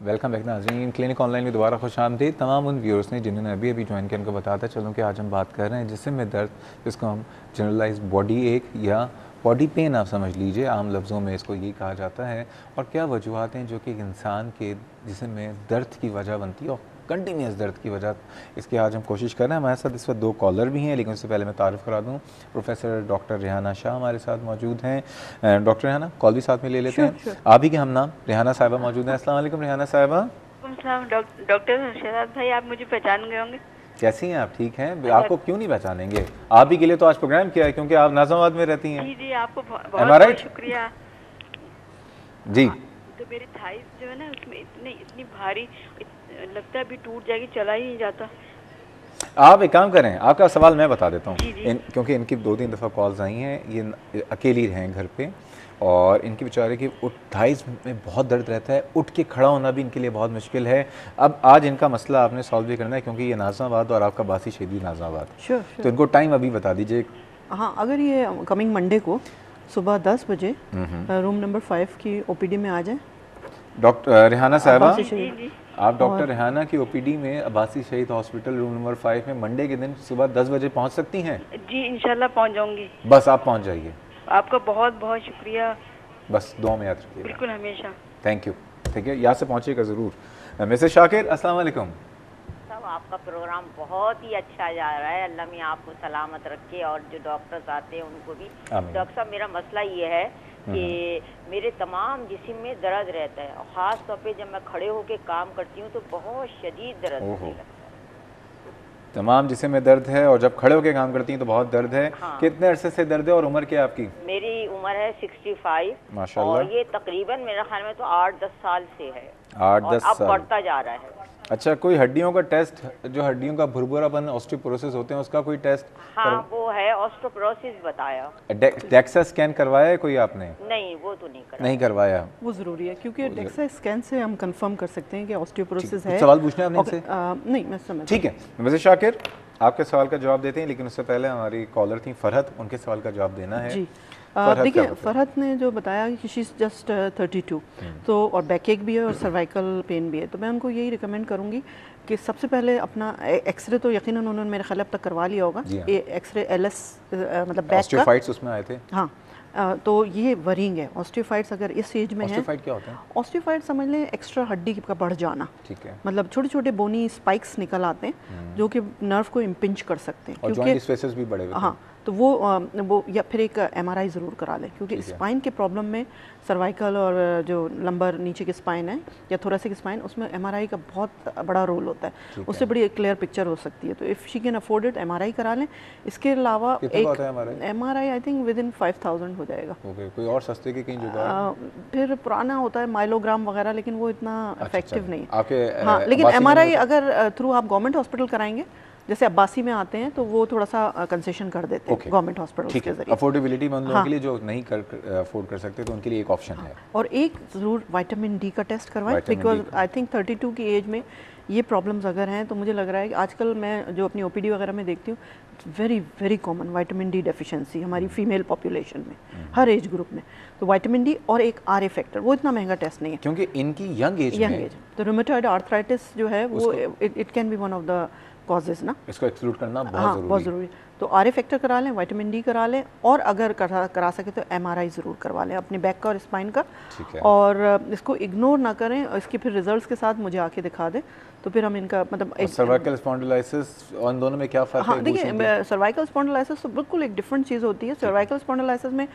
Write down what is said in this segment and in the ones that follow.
Welcome back नाज़रीन। Clinic online में दोबारा खुश आमदीद तमाम उन व्यूअर्स ने जिन्होंने अभी अभी ज्वाइन किया। उनको बताता चलूँ कि आज हम बात कर रहे हैं जिस्म में दर्द, जिसको हम जनरलाइज बॉडी एक या बॉडी पेन आप समझ लीजिए, आम लफ्ज़ों में इसको यही कहा जाता है। और क्या वजूहत हैं जो कि इंसान के जिस्म में दर्द की वजह बनती है और कंटिन्यूस दर्द की वजह, इसकी आज हम कोशिश कर रहे हैं। हमारे साथ इस वक्त दो कॉलर भी हैं, लेकिन उससे पहले मैं तारुफ़ करा दूँ। प्रोफेसर डॉक्टर रेहाना शाह हमारे साथ मौजूद हैं। डॉक्टर रेहाना, कॉल भी साथ में ले लेते हैं। आप ही के हम नाम रेहाना साहिबा मौजूद हैं। अस्सलाम वालेकुम रेहाना साहिबा। डॉक्टर शहजाद भाई, आप मुझे पहचान गए होंगे। कैसी हैं आप? ठीक हैं। आपको क्यों नहीं पहचानेंगे? आप ही के लिए तो आज प्रोग्राम किया है, क्योंकि आप नाज़ाबाद में रहती हैं। जी जी, आपको बहुत शुक्रिया जी। तो मेरी थाइस जो है ना, उसमें इतनी भारी लगता है अभी टूट जाएगी, चला ही नहीं जाता। आप एक काम करें, आपका सवाल मैं बता देता हूँ। क्योंकि इनकी 2-3 दफ़ा कॉल्स आई हैं, ये अकेली हैं घर पे और इनकी बेचारे की थाइस में बहुत दर्द रहता है, उठ के खड़ा होना भी इनके लिए बहुत मुश्किल है। अब आज इनका मसला आपने सॉल्व भी करना है, क्योंकि ये नाज़ाबाद और आपका बासी शहीदी नाज़ाबाद। तो इनको टाइम अभी बता दीजिए। हाँ, अगर ये कमिंग मंडे को सुबह 10 बजे रूम नंबर 5 की ओपीडी में आ जाए। डॉक्टर रेहाना साहिबा, आप डॉक्टर रेहाना की ओपीडी में अब्बासी शहीद हॉस्पिटल रूम नंबर 5 में मंडे के दिन सुबह 10 बजे पहुंच सकती हैं? जी इंशाल्लाह पहुंच जाऊंगी। बस आप पहुंच जाइए। आपका बहुत बहुत शुक्रिया। बस दुआ में याद रखिएगा। बिल्कुल, हमेशा। Thank you. ठीक है, यहाँ से पहुँचिएगा ज़रूर। मिसेस शाकिर, अस्सलाम वालेकुम। सब आपका प्रोग्राम बहुत ही अच्छा जा रहा है, अल्लाह मियां आपको सलामत रखे और जो डॉक्टर्स आते हैं उनको भी। डॉक्टर साहब, मेरा मसला ये है कि मेरे तमाम जिस्म में दर्द रहता है और ख़ास तौर पे जब मैं खड़े होकर काम करती हूँ तो बहुत शदीद दर्द होने लगता है। तमाम जिस्म में दर्द है और जब खड़े होकर काम करती हैं तो बहुत दर्द है। हाँ। कितने अरसे से दर्द है और उम्र क्या है आपकी? मेरी उम्र है 65 माशाल्लाह। और ये तकरीबन मेरे ख्याल में तो 8-10 साल से है। 8-10 साल। अब बढ़ता जा रहा है। अच्छा, कोई हड्डियों का टेस्ट, जो हड्डियों का भुरभुरापन ऑस्टियोपोरोसिस होते हैं, उसका कोई टेस्ट? हाँ, वो है ऑस्टियोपोरोसिस बताया। डेक्सा स्कैन करवाया है कोई आपने? नहीं, वो तो नहीं करवाया। वो जरूरी है, क्योंकि डेक्सा स्कैन से हम कंफर्म कर सकते हैं कि ऑस्टियोपोरोसिस है। सवाल पूछना है आपने इनसे? नहीं, मैं समझ। ठीक है, वैसे शाकिर आपके सवाल का जवाब देते हैं, लेकिन उससे पहले हमारी कॉलर थी फरहत, उनके सवाल का जवाब देना है। जी देखिए, फरहत ने जो बताया कि शी इज़ जस्ट 32 तो और बैक एक भी है और सर्वाइकल पेन भी है, तो मैं उनको यही रिकमेंड करूँगी कि सबसे पहले अपना एक्सरे तो यकीनन उन्होंने मेरे ख्याल अब तक करवा लिया होगा। एक्सरे LS मतलब बैक ऑस्टियोफाइट्स उसमें आए थे। हाँ, तो ये वरिंग है। ऑस्टियोफाइट्स अगर इस एज में है। ऑस्टियोफाइट क्या होता है? ऑस्टियोफाइट समझ लें एक्स्ट्रा हड्डी का बढ़ जाना। ठीक है। मतलब छोटे छोटे बोनी स्पाइक्स निकल आते हैं जो कि नर्व को इम्पिंच कर सकते हैं, और जॉइंट स्पेसेस भी बढ़े हुए। हाँ, तो वो या फिर एक MRI ज़रूर करा लें, क्योंकि स्पाइन के प्रॉब्लम में सर्वाइकल और जो लंबर नीचे की स्पाइन है या थोरेसिक स्पाइन, उसमें MRI का बहुत बड़ा रोल होता है। उससे बड़ी क्लियर पिक्चर हो सकती है। तो if she can afford it, MRI करा लें। इसके अलावा एक MRI आई थिंक विदिन 5000 हो जाएगा। कोई और सस्ते की कहीं जुगाड़? फिर पुराना होता है माइलोग्राम वगैरह, लेकिन वो इतना इफेक्टिव नहीं है। हाँ, लेकिन MRI अगर थ्रू आप गवर्नमेंट हॉस्पिटल कराएंगे, जैसे अब्बासी में आते हैं, तो वो थोड़ा सा कंसेशन कर देते हैं गवर्नमेंट हॉस्पिटल के जरिए। अफोर्डेबिलिटी मंद लोगों के लिए जो नहीं अफोर्ड कर सकते, तो उनके लिए एक ऑप्शन है। और एक ज़रूर विटामिन D का टेस्ट करवाएं, बिकॉज आई थिंक 32 की एज में ये प्रॉब्लम्स अगर हैं, तो मुझे लग रहा है कि आजकल मैं जो अपनी OPD वगैरह में देखती हूँ, very very common vitamin D deficiency हमारी फीमेल पॉपुलेशन में, हर एज ग्रुप में। तो विटामिन D और एक RA फैक्टर, वो इतना महंगा टेस्ट नहीं है, क्योंकि इनकी यंग एज तो रूमेटॉइड आर्थराइटिस जो है वो it can be one of the causes ना। इसको एक्सक्लूड करना बहुत ज़रूरी। तो RA फैक्टर करा लें, विटामिन D करा लें, और अगर करा सके तो MRI ज़रूर करवा लें अपने बैक का और स्पाइन का। और इसको इग्नोर ना करें, इसके फिर रिजल्ट्स के साथ मुझे आके दिखा दें, तो फिर हम इनका मतलब सर्वाइकल स्पॉन्डिलाइसिस, उन दोनों में क्या फ़र्क है? हाँ, देखिए, सर्वाइकल स्पॉन्डिलाइसिस तो बिल्कुल एक डिफरेंट चीज़ होती है। सर्वाइकल स्पॉन्डिलाइसिस में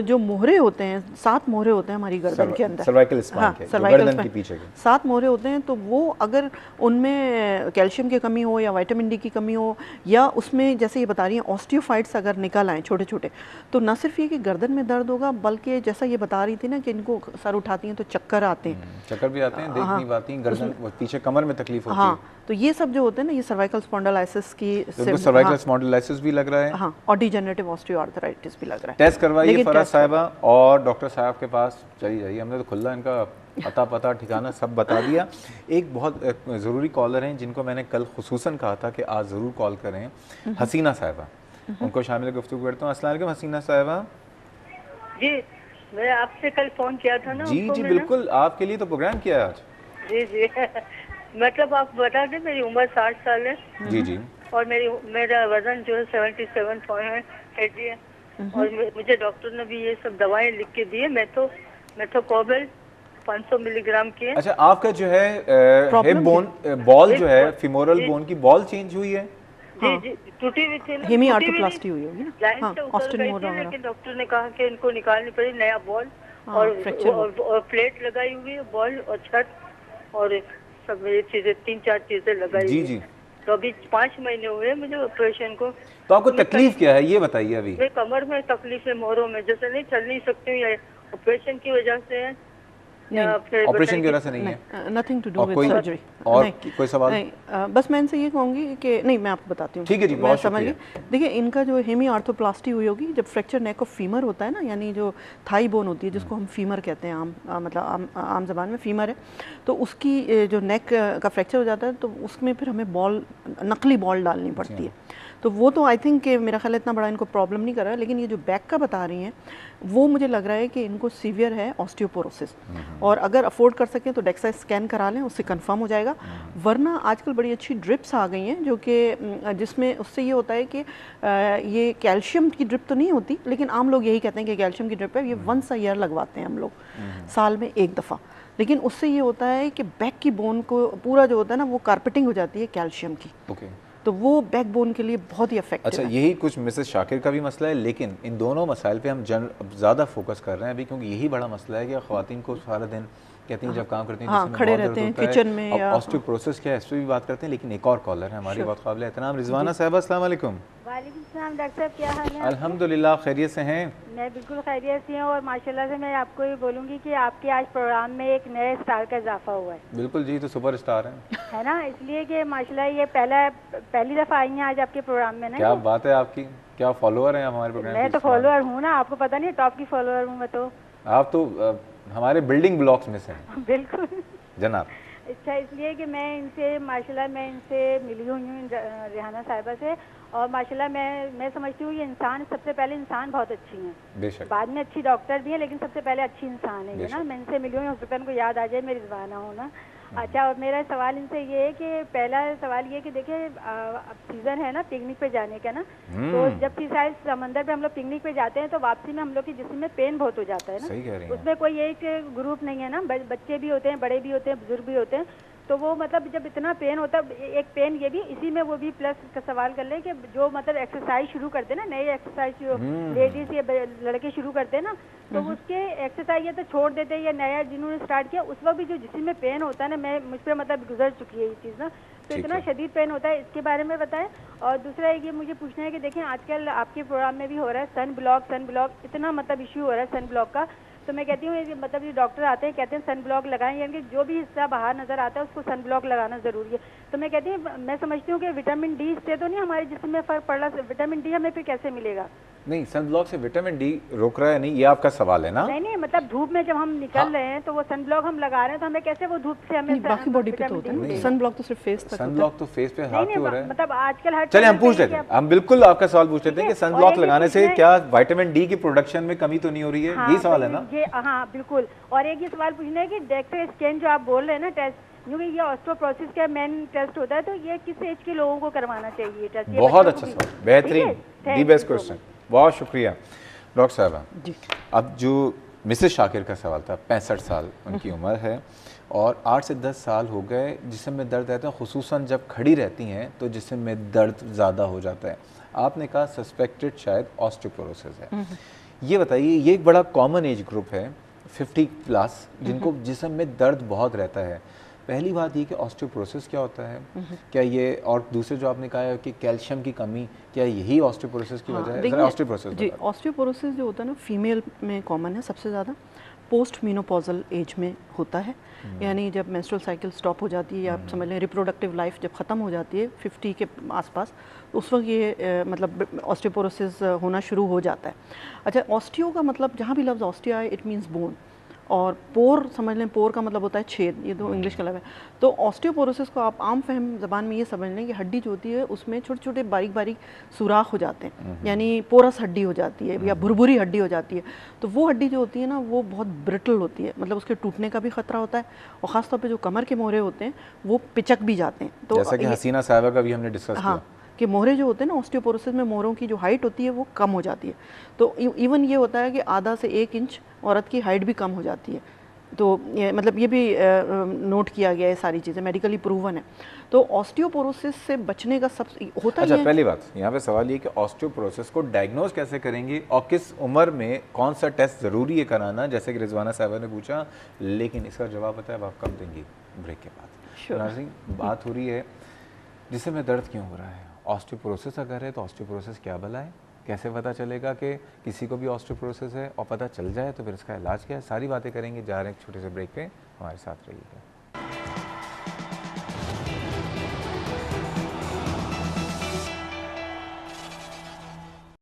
जो मोहरे होते हैं, 7 मोहरे होते हैं हमारी गर्दन के अंदर, सर्वाइकल स्पाइन के, गर्दन के पीछे के 7 मोहरे होते हैं। तो वो अगर उनमें कैल्शियम की कमी हो या विटामिन D की कमी हो, या उसमें जैसे ये बता रही हैं ऑस्टियोफाइट्स अगर निकल आए छोटे छोटे, तो न सिर्फ ये कि गर्दन में दर्द होगा, बल्कि जैसा ये बता रही थी ना कि इनको सर उठाती हैं तो चक्कर आते हैं, चक्कर भी आते हैं, देख नहीं पाती, गर्दन पीछे कमर में तकलीफ होती है। हाँ, तो ये सब जो होते हैं ना, ये सर्वाइकल स्पॉन्डिलाइसिस की सर्वाइकल स्पॉन्डिलाइसिस भी लग रहा है। हाँ, और डिजेनरेटिव ऑस्टियोआर्थराइटिस भी लग रहा है। टेस्ट करवाइए फराज साहिबा, और डॉक्टर साहब के पास चली जाइए। हमने तो खुला इनका पता ठिकाना सब बता दिया। एक बहुत ज़रूरी कॉलर हैं जिनको मैंने कल खुसूसन कहा था कि आज ज़रूर कॉल करें, हसीना साहिबा, उनको शामिल गुफ्तगू करता हूँ। अस्सलाम वालेकुम हसीना साहिबा। जी, मैं आपसे कल फ़ोन किया था ना। जी बिल्कुल, आपके लिए तो प्रोग्राम किया है आज। जी जी मतलब आप बता दें, मेरी उम्र 60 साल है जी जी। और मेरा वजन जो है 77 kg है। और मुझे डॉक्टर ने भी ये सब दवाएं लिख के दी है। मेथोकोबेल 500 मिलीग्राम की है। अच्छा, आपका जो है हिप Problem बोन बॉल जो है Hip bone, फिमोरल जी। बोन की बॉल चेंज हुई है। जी हाँ। जी, टूटी हुई थी ना, हेमी टूटी हुई आर्थोप्लास्टी नहीं, हुई होगी ना। लाइन हाँ, से उतर ऑस्टिन गई मोर थी, वगैरह। लेकिन डॉक्टर ने कहा कि इनको निकालनी पड़ी, नया बॉल। हाँ, और, फ्रैक्चर और प्लेट लगाई हुई है, बॉल और छत और सब मेरी चीजें, 3-4 चीजें लगाई जी हुई जी। है। तो अभी 5 महीने हुए हैं मुझे ऑपरेशन को। तो आपको मैं तकलीफ क्या है ये बताइए अभी। मैं कमर में तकलीफ है, मोरों में, जैसे नहीं चल नहीं सकती हूँ, या ऑपरेशन की वजह से है या फिर ऑपरेशन की बताइए वजह से नहीं है। नहीं, नथिंग टू डू और विद कोई सर्जरी। और नहीं, कोई सवाल? नहीं, बस मैं इनसे ये कहूँगी कि नहीं, मैं आपको बताती हूँ। ठीक है जी, मैं बहुत समझ गई। शुक्रिया। देखिए, इनका जो हेमी आर्थोप्लास्टी हुई होगी, जब फ्रैक्चर नेक ऑफ फीमर होता है ना, यानी जो थाई बोन होती है जिसको हम फीमर कहते हैं, मतलब आम जबान में फीमर है, तो उसकी जो नेक का फ्रैक्चर हो जाता है तो उसमें फिर हमें बॉल, नकली बॉल डालनी पड़ती है। तो वो तो आई थिंक कि मेरा ख्याल इतना बड़ा इनको प्रॉब्लम नहीं कर रहा है, लेकिन ये जो बैक का बता रही हैं वो मुझे लग रहा है कि इनको सीवियर है ऑस्टियोपोरोसिस। और अगर अफोर्ड कर सकें तो डेक्सा स्कैन करा लें, उससे कंफर्म हो जाएगा। वरना आजकल बड़ी अच्छी ड्रिप्स आ गई हैं जो कि जिसमें उससे ये होता है कि ये कैल्शियम की ड्रिप तो नहीं होती, लेकिन आम लोग यही कहते हैं कि कैल्शियम की ड्रिप है। ये वंस अ ईयर लगवाते हैं हम लोग, साल में एक दफ़ा। लेकिन उससे ये होता है कि बैक की बोन को पूरा जो होता है ना, वो कार्पेटिंग हो जाती है कैल्शियम की। ओके। तो वो बैक बोन के लिए बहुत ही इफेक्टिव अच्छा, है। यही कुछ मिसेस शाकिर का भी मसला है, लेकिन इन दोनों मसाइल पे हम ज़्यादा फोकस कर रहे हैं अभी, क्योंकि यही बड़ा मसला है कि ख़वातीन को सारा दिन कहती हैं जब काम करती हैं हाँ, जिसमें खड़े बहुत रहते दर्द हैं होता है। किचन में अब या ऑस्टियोपोरोसिस क्या है इस पर भी बात करते हैं, लेकिन एक और कॉलर है हमारी, बहुत काबिल एहतराम रिजवाना साहबा। अस्सलाम वालेकुम। वालेकुम सलाम डॉक्टर साहब, क्या हाल है? अल्हम्दुलिल्लाह, खैरियत से हैं? मैं बिल्कुल खैरियत से हूँ और माशाल्लाह से मैं आपको ये बोलूँगी कि आपके आज प्रोग्राम में एक नए स्टार का इजाफा हुआ है। बिल्कुल जी, तो सुपर स्टार हैं। है ना, इसलिए कि माशाल्लाह ये पहली दफ़ा आई हैं आज आपके प्रोग्राम में ना। क्या बात है आपकी, क्या फॉलोअर हैं हमारे प्रोग्राम? मैं तो फॉलोअर हूँ ना, आपको पता नहीं, टॉप की फॉलोअर हूँ मैं तो। आप तो हमारे बिल्डिंग ब्लॉक्स में से हैं बिल्कुल जनाब। अच्छा, इसलिए कि मैं इनसे माशाल्लाह मैं इनसे मिली हुई हूँ, रेहाना साहिबा से, और माशाल्लाह मैं समझती हूँ ये इंसान, सबसे पहले इंसान बहुत अच्छी हैं, बेशक, बाद में अच्छी डॉक्टर भी है, लेकिन सबसे पहले अच्छी इंसान है ये ना। मैं इनसे मिली हुई हूँ, उससे को याद आ जाए मैं रिजवाना हूँ ना। अच्छा, और मेरा सवाल इनसे ये है कि पहला सवाल ये कि देखिए अब सीज़न है ना पिकनिक पे जाने का ना, तो जब सी साइड समंदर पे हम लोग पिकनिक पे जाते हैं तो वापसी में हम लोग की जिस्म में पेन बहुत हो जाता है ना। सही कह रही हैं। उसमें कोई एक ग्रुप नहीं है ना, बच्चे भी होते हैं, बड़े भी होते हैं, बुजुर्ग भी होते हैं। तो वो मतलब जब इतना पेन होता है, एक पेन ये भी इसी में वो भी प्लस का सवाल कर ले कि जो मतलब एक्सरसाइज शुरू करते हैं ना, नए एक्सरसाइज जो लेडीज या लड़के शुरू करते हैं ना, तो उसके एक्सरसाइज या तो छोड़ देते हैं, या नया जिन्होंने स्टार्ट किया उस वक्त भी जो जिस्म में पेन होता है ना, मैं मुझ पर मतलब गुजर चुकी है ये चीज़ ना, तो इतना शदीद पेन होता है, इसके बारे में बताएं। और दूसरा ये मुझे पूछना है कि देखें आजकल आपके प्रोग्राम में भी हो रहा है सन ब्लॉक इतना मतलब इश्यू हो रहा है सन ब्लॉक का, तो मैं कहती हूँ मतलब ये डॉक्टर आते हैं कहते हैं सन ब्लॉक लगाएं, यानी कि जो भी हिस्सा बाहर नजर आता है उसको सन ब्लॉक लगाना जरूरी है। तो मैं कहती हूँ, मैं समझती हूँ कि विटामिन डी से तो नहीं हमारे जिस्म में फर्क पड़ रहा, विटामिन डी हमें फिर कैसे मिलेगा? नहीं, सन ब्लॉक से विटामिन डी रोक रहा है नहीं, ये आपका सवाल है ना? नहीं, मतलब धूप में जब हम निकल रहे हैं तो वो सन ब्लॉक हम लगा रहे हैं, तो हमें कैसे वो धूप से हमें बाकी बॉडी पे तो होता है, सन ब्लॉक तो सिर्फ फेस तक। सन ब्लॉक तो फेस पे हाथ पे हो रहा है। मतलब आजकल हर चलिए हम पूछ लेते हैं, हम बिल्कुल आपका सवाल पूछ लेते हैं कि सन ब्लॉक लगाने से क्या विटामिन डी की प्रोडक्शन में कमी तो नहीं हो रही है? यही सवाल है ना? हाँ बिल्कुल। और एक ये सवाल पूछना है कि डेक्सा स्कैन जो आप बोल रहे हैं ना टेस्ट, क्योंकि ये ऑस्टियोपोरोसिस का मेन टेस्ट होता है, तो ये किस एज के लोगों को करवाना चाहिए टेस्ट? बहुत अच्छा सवाल, बेहतरीन, दी बेस्ट क्वेश्चन, बहुत शुक्रिया डॉक्टर साहबा। अब जो मिसेस शाकिर का सवाल था, 65 साल उनकी उम्र है और 8 से 10 साल हो गए जिस्म में दर्द रहता है, खुसूसन जब खड़ी रहती हैं तो जिस्म में दर्द ज़्यादा हो जाता है। आपने कहा सस्पेक्टेड शायद ऑस्टियोपोरोसिस है। ये बताइए, ये एक बड़ा कॉमन एज ग्रुप है 50 प्लस जिनको जिस्म में दर्द बहुत रहता है। पहली बात ये कि ऑस्टियोपोरोसिस क्या होता है, क्या ये, और दूसरे जो आपने कहा है कि कैल्शियम की कमी, क्या यही ऑस्टियोपोरोसिस की वजह है? ऑस्टियोपोरोसिस जी, ऑस्टियोपोरोसिस जो होता है ना फीमेल में कॉमन है सबसे ज़्यादा, पोस्ट मेनोपॉजल एज में होता है, यानी जब मेंस्ट्रुअल साइकिल स्टॉप हो जाती है या आप समझ लें रिप्रोडक्टिव लाइफ जब ख़त्म हो जाती है 50 के आसपास, तो उस वक्त ये मतलब ऑस्टियोपोरोसिस होना शुरू हो जाता है। अच्छा, ऑस्टियो का मतलब जहाँ भी लफ्ज़ ऑस्टियो आए इट मीन्स बोन, और पोर समझ लें, पोर का मतलब होता है छेद, ये तो इंग्लिश का लफ्ज़ है। तो ऑस्टियोपोरोसिस को आप आम फहम ज़बान में ये समझ लें कि हड्डी जो होती है उसमें छोटे छोटे बारीक बारीक सुराख हो जाते हैं, यानी पोरस हड्डी हो जाती है या भुरभुरी हड्डी हो जाती है। तो वो हड्डी जो होती है ना वो बहुत ब्रिटल होती है, मतलब उसके टूटने का भी खतरा होता है, और ख़ासतौर पर जो कमर के मोहरे होते हैं वो पिचक भी जाते हैं। तो जैसा कि हसीना साहिबा का भी हमने डिस्कस किया कि मोहरे जो होते हैं ना, ऑस्टियोपोरोसिस में मोहरों की जो हाइट होती है वो कम हो जाती है। तो इवन ये होता है कि आधा से 1 इंच औरत की हाइट भी कम हो जाती है। तो मतलब ये भी नोट किया गया है, सारी चीज़ें मेडिकली प्रूवन है। तो ऑस्टियोपोरोसिस से बचने का सब होता अच्छा, है। पहली बात यहाँ पे सवाल ये कि ऑस्टियोपोरोसिस को डायग्नोज कैसे करेंगे और किस उम्र में कौन सा टेस्ट ज़रूरी है कराना, जैसे कि रिजवाना साहिबा ने पूछा, लेकिन इसका जवाब पता है आप कब देंगी? ब्रेक के बाद। नाज़रीन, बात हो रही है जिसम में दर्द क्यों हो रहा है, ऑस्टियोपोरोसिस अगर है तो ऑस्टियोपोरोसिस क्या भला है, कैसे पता चलेगा कि किसी को भी ऑस्टियोपोरोसिस है, और पता चल जाए तो फिर इसका इलाज क्या है, सारी बातें करेंगे। जा रहे हैं एक छोटे से ब्रेक पे, हमारे साथ रहिएगा।